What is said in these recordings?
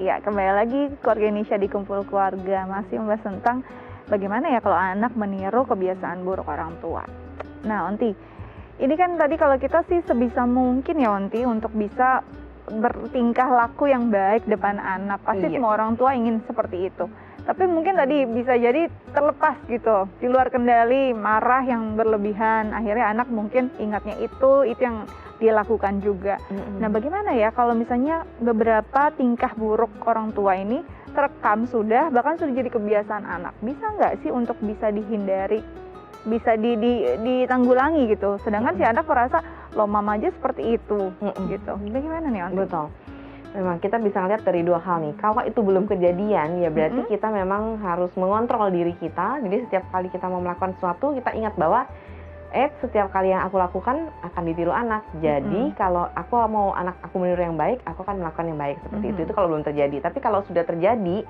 Ya, kembali lagi Keluarga Indonesia di Kumpul Keluarga, masih membahas tentang bagaimana ya kalau anak meniru kebiasaan buruk orang tua. Nah, Onti, ini kan tadi kalau kita sih sebisa mungkin ya Onti untuk bisa bertingkah laku yang baik depan anak. Pasti semua orang tua ingin seperti itu. Tapi mungkin tadi bisa jadi terlepas gitu, di luar kendali, marah yang berlebihan. Akhirnya anak mungkin ingatnya itu yang dia lakukan juga. Nah, bagaimana ya kalau misalnya beberapa tingkah buruk orang tua ini terekam sudah, bahkan sudah jadi kebiasaan anak. Bisa nggak sih untuk bisa dihindari, bisa ditanggulangi gitu. Sedangkan si anak merasa, loh mama aja seperti itu, gitu. Bagaimana nih, Onti? Betul. Memang kita bisa lihat dari dua hal nih. Kalau itu belum kejadian, ya berarti kita memang harus mengontrol diri kita. Jadi setiap kali kita mau melakukan sesuatu, kita ingat bahwa setiap kali yang aku lakukan akan ditiru anak. Jadi kalau aku mau anak aku meniru yang baik, aku akan melakukan yang baik seperti itu. Itu kalau belum terjadi. Tapi kalau sudah terjadi,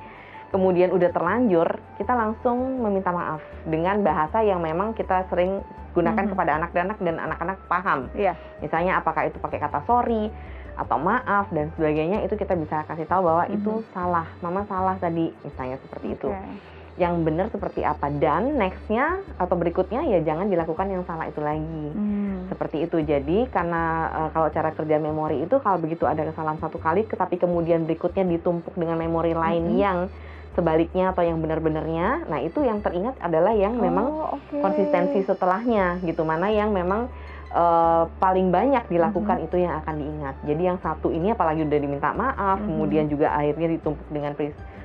kemudian udah terlanjur, kita langsung meminta maaf dengan bahasa yang memang kita sering gunakan kepada anak-anak dan anak-anak paham. Misalnya apakah itu pakai kata sorry atau maaf dan sebagainya, itu kita bisa kasih tahu bahwa itu salah, mama salah tadi, misalnya seperti itu. Yang benar seperti apa, dan nextnya atau berikutnya ya jangan dilakukan yang salah itu lagi. Seperti itu. Jadi karena kalau cara kerja memori itu, kalau begitu ada kesalahan satu kali tapi kemudian berikutnya ditumpuk dengan memori lain yang sebaliknya atau yang benar-benarnya, nah itu yang teringat adalah yang memang konsistensi setelahnya gitu, mana yang memang paling banyak dilakukan itu yang akan diingat. Jadi yang satu ini apalagi udah diminta maaf, kemudian juga akhirnya ditumpuk dengan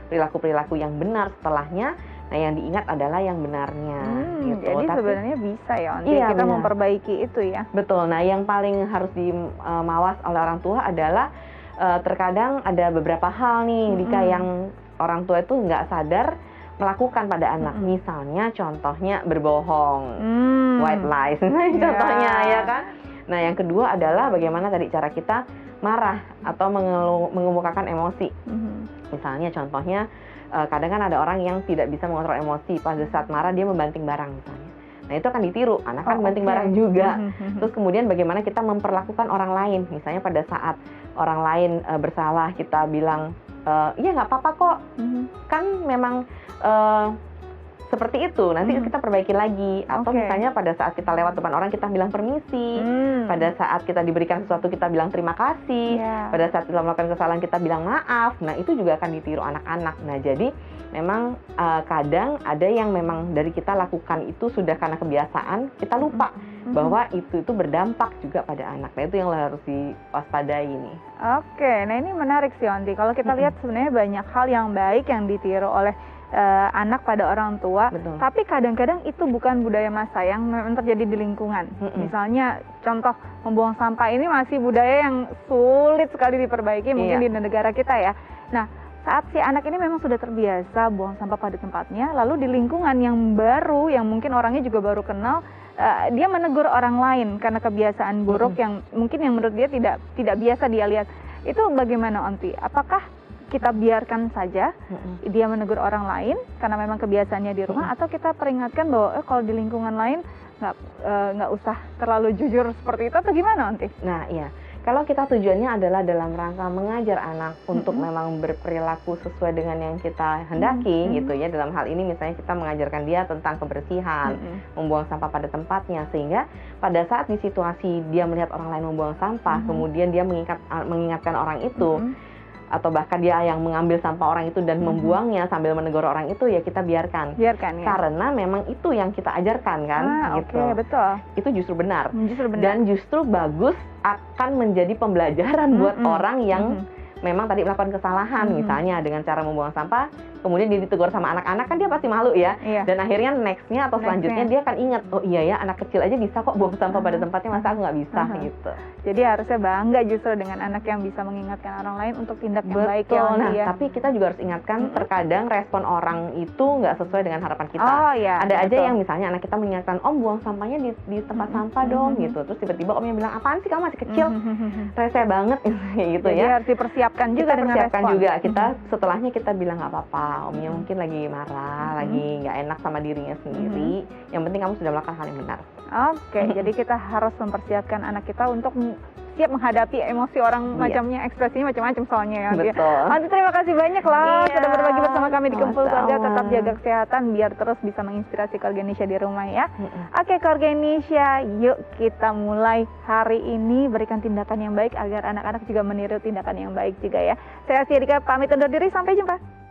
perilaku-perilaku yang benar setelahnya, nah yang diingat adalah yang benarnya. Gitu. Jadi sebenarnya bisa ya Onti, kita memperbaiki itu ya. Betul. Nah yang paling harus dimawas oleh orang tua adalah terkadang ada beberapa hal nih, Dika, yang orang tua itu nggak sadar melakukan pada anak. Misalnya contohnya berbohong, white lies contohnya ya kan. Nah yang kedua adalah bagaimana tadi cara kita marah atau mengemukakan emosi. Misalnya contohnya kadang kan ada orang yang tidak bisa mengontrol emosi, pada saat marah dia membanting barang misalnya. Nah itu akan ditiru, anak kan banting barang juga. Terus kemudian bagaimana kita memperlakukan orang lain, misalnya pada saat orang lain bersalah kita bilang, iya nggak apa-apa kok, kan memang seperti itu, nanti kita perbaiki lagi. Atau misalnya pada saat kita lewat depan orang kita bilang permisi, pada saat kita diberikan sesuatu kita bilang terima kasih, pada saat kita melakukan kesalahan kita bilang maaf. Nah itu juga akan ditiru anak-anak. Nah jadi memang kadang ada yang memang dari kita lakukan itu sudah karena kebiasaan, kita lupa bahwa itu berdampak juga pada anak. Nah itu yang harus diwaspadai nih. Nah ini menarik sih Onti. Kalau kita lihat sebenarnya banyak hal yang baik yang ditiru oleh anak pada orang tua. Tapi kadang-kadang itu bukan budaya masa yang memang terjadi di lingkungan. Misalnya contoh membuang sampah ini masih budaya yang sulit sekali diperbaiki mungkin di negara kita ya. Nah saat si anak ini memang sudah terbiasa buang sampah pada tempatnya, lalu di lingkungan yang baru, yang mungkin orangnya juga baru kenal, dia menegur orang lain karena kebiasaan buruk yang mungkin yang menurut dia tidak biasa dia lihat. Itu bagaimana Onti? Apakah kita biarkan saja dia menegur orang lain karena memang kebiasaannya di rumah, atau kita peringatkan bahwa kalau di lingkungan lain nggak usah terlalu jujur seperti itu, atau gimana Onti? Nah iya, kalau kita tujuannya adalah dalam rangka mengajar anak untuk memang berperilaku sesuai dengan yang kita hendaki gitu ya. Dalam hal ini misalnya kita mengajarkan dia tentang kebersihan, membuang sampah pada tempatnya, sehingga pada saat di situasi dia melihat orang lain membuang sampah, kemudian dia mengingatkan orang itu, atau bahkan dia yang mengambil sampah orang itu dan membuangnya sambil menegur orang itu, ya kita biarkan ya? Karena memang itu yang kita ajarkan kan. Betul. Itu justru benar. Dan justru bagus, akan menjadi pembelajaran buat orang yang memang tadi melakukan kesalahan, misalnya dengan cara membuang sampah, kemudian dia ditegur sama anak-anak, kan dia pasti malu ya. Dan akhirnya nextnya atau selanjutnya dia akan ingat, oh iya ya, anak kecil aja bisa kok buang sampah pada tempatnya, masa aku nggak bisa gitu. Jadi harusnya bangga justru dengan anak yang bisa mengingatkan orang lain untuk tindak yang baik ya. Nah, tapi kita juga harus ingatkan, terkadang respon orang itu nggak sesuai dengan harapan kita. Ada aja yang misalnya anak kita mengingatkan, om buang sampahnya di tempat sampah dong gitu. Terus tiba-tiba omnya bilang, apaan sih kamu masih kecil, rese banget gitu. Jadi ya. harus dipersiapkan juga dengan persiapkan respon. juga. Kita setelahnya kita bilang nggak apa-apa, omnya mungkin lagi marah, lagi nggak enak sama dirinya sendiri. Yang penting kamu sudah melakukan hal yang benar. Jadi kita harus mempersiapkan anak kita untuk siap menghadapi emosi orang macamnya, ekspresinya macam-macam soalnya ya. Betul. Nanti terima kasih banyak loh sudah berbagi bersama kami di Kumpul Keluarga. Tetap jaga kesehatan biar terus bisa menginspirasi keluarga Indonesia di rumah ya. Oke keluarga Indonesia, yuk kita mulai hari ini berikan tindakan yang baik agar anak-anak juga meniru tindakan yang baik juga ya. Saya Asia Dika pamit undur diri, sampai jumpa.